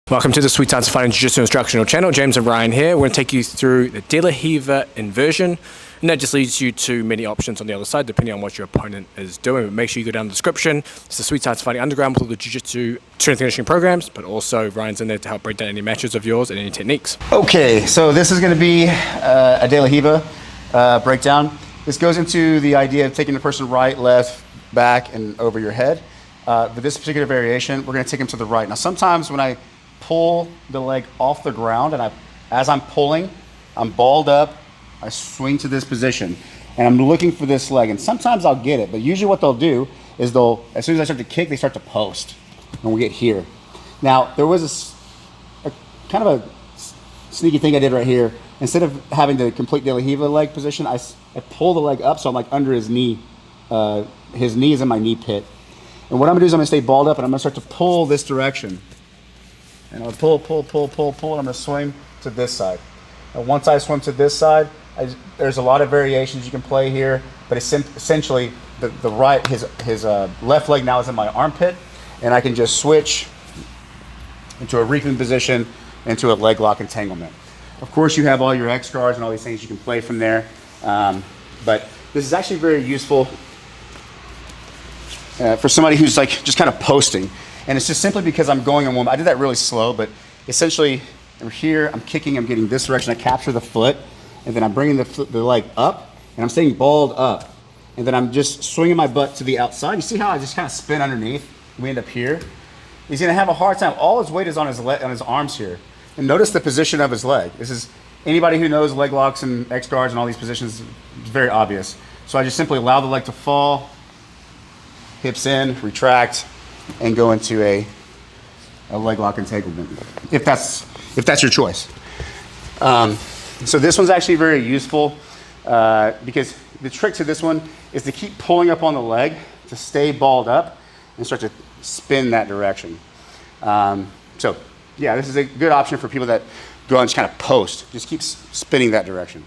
Welcome to the Sweet Science of Fighting Jiu-Jitsu instructional channel. James and Ryan here. We're going to take you through the De La Riva inversion, and that just leads you to many options on the other side depending on what your opponent is doing. But make sure you go down the description. It's the Sweet Science of Fighting Underground with all the Jiu-Jitsu strength and conditioning programs, but also Ryan's in there to help break down any matches of yours and any techniques. Okay, so this is going to be a De La Riva breakdown. This goes into the idea of taking the person right, left, back, and over your head. But this particular variation, we're going to take them to the right. Now, sometimes when I pull the leg off the ground and as I'm pulling, I'm balled up, I swing to this position, and I'm looking for this leg. And sometimes I'll get it, but usually what they'll do is as soon as I start to kick, they start to post, and we get here. Now, there was a kind of a sneaky thing I did right here. Instead of having the complete De La Riva leg position, I pull the leg up so I'm like under his knee. His knee is in my knee pit. And what I'm gonna do is I'm gonna stay balled up and I'm gonna start to pull this direction. And I'll pull, and I'm gonna swing to this side. And once I swim to this side, there's a lot of variations you can play here, but it's essentially his left leg now is in my armpit, and I can just switch into a reaping position, into a leg lock entanglement. Of course, you have all your X guards and all these things you can play from there, but this is actually very useful for somebody who's like just kind of posting. And it's just simply because I'm going on one. I did that really slow, but essentially I'm here, I'm kicking, I'm getting this direction, I capture the foot, and then I'm bringing the leg up, and I'm staying balled up. And then I'm just swinging my butt to the outside. You see how I just kind of spin underneath? We end up here. He's gonna have a hard time. All his weight is on his arms here. And notice the position of his leg. This is, anybody who knows leg locks and X guards and all these positions, it's very obvious. So I just simply allow the leg to fall, hips in, retract, and go into a leg lock entanglement, if that's your choice. So this one's actually very useful because the trick to this one is to keep pulling up on the leg to stay balled up and start to spin that direction. So yeah, this is a good option for people that go and just kind of post. Just keep spinning that direction.